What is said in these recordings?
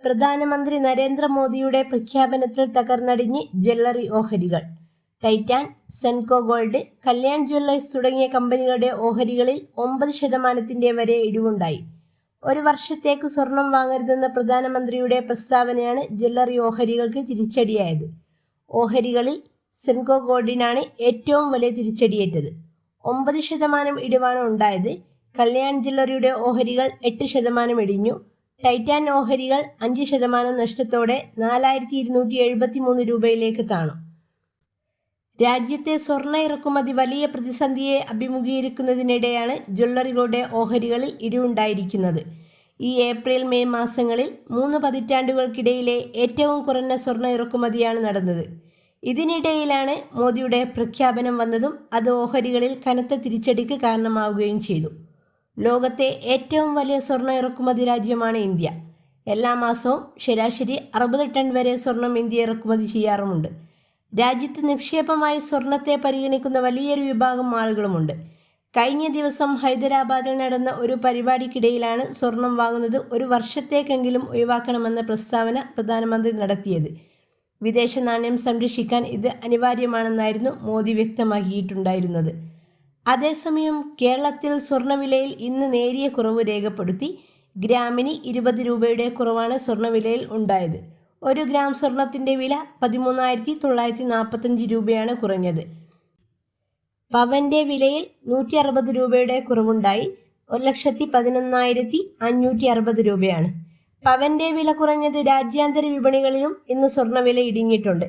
പ്രധാനമന്ത്രി നരേന്ദ്രമോദിയുടെ പ്രഖ്യാപനത്തിൽ തകർന്നടിഞ്ഞ് ജ്വല്ലറി ഓഹരികൾ. Titan, Senco gold, Kalyan Jewellers തുടങ്ങിയ കമ്പനികളുടെ ഓഹരികളിൽ 9% വരെ ഇടിവുണ്ടായി. ഒരു വർഷത്തേക്ക് സ്വർണം വാങ്ങരുതെന്ന പ്രധാനമന്ത്രിയുടെ പ്രസ്താവനയാണ് ജ്വല്ലറി ഓഹരികൾക്ക് തിരിച്ചടിയായത്. ഓഹരികളിൽ സെൻകോ ഗോൾഡിനാണ് ഏറ്റവും വലിയ തിരിച്ചടിയേറ്റത്. 9% ഇടിവാണ് ഉണ്ടായത്. കല്യാൺ ജ്വല്ലറിയുടെ ഓഹരികൾ 8% ഇടിഞ്ഞു. ടൈറ്റാൻ ഓഹരികൾ 5% നഷ്ടത്തോടെ 4273 രൂപയിലേക്ക് താണു. രാജ്യത്തെ സ്വർണ്ണ ഇറക്കുമതി വലിയ പ്രതിസന്ധിയെ അഭിമുഖീകരിക്കുന്നതിനിടെയാണ് ജ്വല്ലറികളുടെ ഓഹരികളിൽ ഇടിവുണ്ടായിരിക്കുന്നത്. ഈ ഏപ്രിൽ മെയ് മാസങ്ങളിൽ 3 പതിറ്റാണ്ടുകൾക്കിടയിലെ ഏറ്റവും കുറഞ്ഞ സ്വർണ്ണ ഇറക്കുമതിയാണ് നടന്നത്. ഇതിനിടയിലാണ് മോദിയുടെ പ്രഖ്യാപനം വന്നതും അത് ഓഹരികളിൽ കനത്ത തിരിച്ചടിക്ക് കാരണമാവുകയും ചെയ്തു. ലോകത്തെ ഏറ്റവും വലിയ സ്വർണ്ണ ഇറക്കുമതി രാജ്യമാണ് ഇന്ത്യ. എല്ലാ മാസവും ശരാശരി 60 ടൺ വരെ സ്വർണം ഇന്ത്യ ഇറക്കുമതി ചെയ്യാറുമുണ്ട്. രാജ്യത്ത് നിക്ഷേപമായി സ്വർണത്തെ പരിഗണിക്കുന്ന വലിയൊരു വിഭാഗം ആളുകളുമുണ്ട്. കഴിഞ്ഞ ദിവസം ഹൈദരാബാദിൽ നടന്ന ഒരു പരിപാടിക്കിടയിലാണ് സ്വർണം വാങ്ങുന്നത് ഒരു വർഷത്തേക്കെങ്കിലും ഒഴിവാക്കണമെന്ന പ്രസ്താവന പ്രധാനമന്ത്രി നടത്തിയത്. വിദേശ നാണ്യം സംരക്ഷിക്കാൻ ഇത് അനിവാര്യമാണെന്നായിരുന്നു മോദി വ്യക്തമാക്കിയിട്ടുണ്ടായിരുന്നത്. അതേസമയം കേരളത്തിൽ സ്വർണ്ണവിലയിൽ ഇന്ന് നേരിയ കുറവ് രേഖപ്പെടുത്തി. ഗ്രാമിന് 20 രൂപയുടെ കുറവാണ് സ്വർണ്ണവിലയിൽ ഉണ്ടായത്. 1 ഗ്രാം സ്വർണത്തിൻ്റെ വില 13,945 രൂപയാണ് കുറഞ്ഞത്. പവൻ്റെ വിലയിൽ 160 രൂപയുടെ കുറവുണ്ടായി. 1,11,560 രൂപയാണ്. പവൻ്റെ വില കുറഞ്ഞത് രാജ്യാന്തര വിപണികളിലും ഇന്ന് സ്വർണ്ണവില ഇടിഞ്ഞിട്ടുണ്ട്.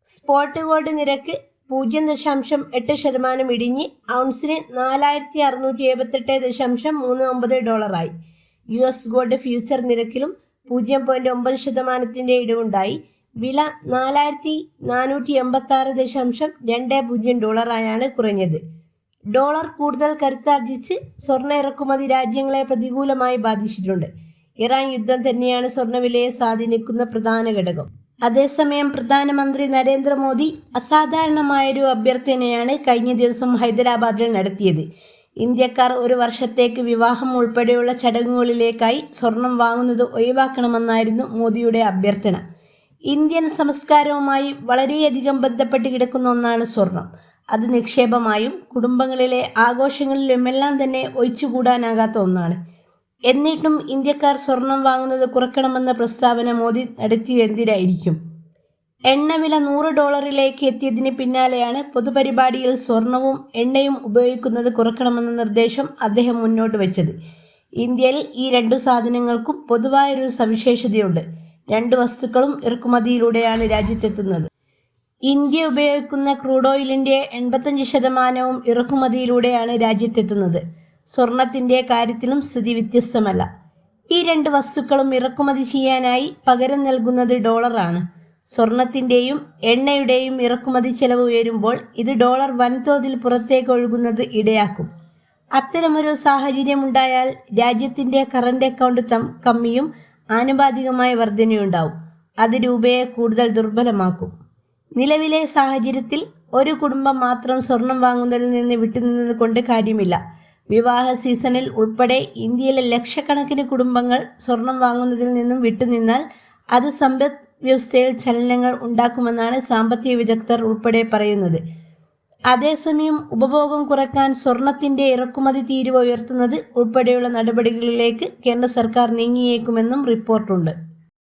സ്പോട്ട് ഗോൾഡ് നിരക്ക് 0.8% ഇടിഞ്ഞ് ഔൺസിന് $4,678.39 US ഗോൾഡ് ഫ്യൂച്ചർ നിരക്കിലും 0.9% ഇടിവുണ്ടായി. വില $4,486.20 കുറഞ്ഞത്. ഡോളർ കൂടുതൽ കരുത്താർജിച്ച് സ്വർണ്ണ ഇറക്കുമതി രാജ്യങ്ങളെ പ്രതികൂലമായി ബാധിച്ചിട്ടുണ്ട്. ഇറാൻ യുദ്ധം തന്നെയാണ് സ്വർണ്ണവിലയെ സ്വാധീനിക്കുന്ന പ്രധാന ഘടകം. അതേസമയം പ്രധാനമന്ത്രി നരേന്ദ്രമോദി അസാധാരണമായൊരു അഭ്യർത്ഥനയാണ് കഴിഞ്ഞ ദിവസം ഹൈദരാബാദിൽ നടത്തിയത്. ഇന്ത്യക്കാർ ഒരു വർഷത്തേക്ക് വിവാഹം ഉൾപ്പെടെയുള്ള ചടങ്ങുകളിലേക്കായി സ്വർണം വാങ്ങുന്നത് ഒഴിവാക്കണമെന്നായിരുന്നു മോദിയുടെ അഭ്യർത്ഥന. ഇന്ത്യൻ സംസ്കാരവുമായി വളരെയധികം ബന്ധപ്പെട്ട് കിടക്കുന്ന ഒന്നാണ് സ്വർണം. അത് നിക്ഷേപമായും കുടുംബങ്ങളിലെ ആഘോഷങ്ങളിലുമെല്ലാം തന്നെ ഒഴിച്ചുകൂടാനാകാത്ത ഒന്നാണ്. എന്നിട്ടും ഇന്ത്യക്കാർ സ്വർണം വാങ്ങുന്നത് കുറയ്ക്കണമെന്ന പ്രസ്താവന മോദി നടത്തിയതെന്തിനായിരിക്കും? എണ്ണവില $100 എത്തിയതിന് പിന്നാലെയാണ് പൊതുപരിപാടിയിൽ സ്വർണവും എണ്ണയും ഉപയോഗിക്കുന്നത് കുറയ്ക്കണമെന്ന നിർദ്ദേശം അദ്ദേഹം മുന്നോട്ട് വെച്ചത്. ഇന്ത്യയിൽ ഈ 2 സാധനങ്ങൾക്കും പൊതുവായൊരു സവിശേഷതയുണ്ട്. 2 വസ്തുക്കളും ഇറക്കുമതിയിലൂടെയാണ് രാജ്യത്തെത്തുന്നത്. ഇന്ത്യ ഉപയോഗിക്കുന്ന ക്രൂഡ് ഓയിലിൻ്റെ 85% ഇറക്കുമതിയിലൂടെയാണ് രാജ്യത്തെത്തുന്നത്. സ്വർണത്തിൻ്റെ കാര്യത്തിലും സ്ഥിതി വ്യത്യസ്തമല്ല. ഈ 2 വസ്തുക്കളും ഇറക്കുമതി ചെയ്യാനായി പകരം നൽകുന്നത് ഡോളറാണ്. സ്വർണത്തിൻ്റെയും എണ്ണയുടെയും ഇറക്കുമതി ചെലവ് ഉയരുമ്പോൾ ഇത് ഡോളർ വൻതോതിൽ പുറത്തേക്ക് ഒഴുകുന്നത് ഇടയാക്കും. അത്തരമൊരു സാഹചര്യമുണ്ടായാൽ രാജ്യത്തിൻ്റെ കറണ്ട് അക്കൗണ്ട് കമ്മിയും ആനുപാതികമായ വർധനയുണ്ടാവും. അത് രൂപയെ കൂടുതൽ ദുർബലമാക്കും. നിലവിലെ സാഹചര്യത്തിൽ ഒരു കുടുംബം മാത്രം സ്വർണം വാങ്ങുന്നതിൽ നിന്ന് വിട്ടുനിന്നത് കൊണ്ട് കാര്യമില്ല. വിവാഹ സീസണിൽ ഉൾപ്പെടെ ഇന്ത്യയിലെ ലക്ഷക്കണക്കിന് കുടുംബങ്ങൾ സ്വർണം വാങ്ങുന്നതിൽ നിന്നും വിട്ടുനിന്നാൽ അത് സമ്പദ് വ്യവസ്ഥയിൽ ചലനങ്ങൾ ഉണ്ടാക്കുമെന്നാണ് സാമ്പത്തിക വിദഗ്ധർ ഉൾപ്പെടെ പറയുന്നത്. അതേസമയം ഉപഭോഗം കുറയ്ക്കാൻ സ്വർണത്തിൻ്റെ ഇറക്കുമതി തീരുവ ഉയർത്തുന്നത് ഉൾപ്പെടെയുള്ള നടപടികളിലേക്ക് കേന്ദ്ര സർക്കാർ നീങ്ങിയേക്കുമെന്നും റിപ്പോർട്ടുണ്ട്.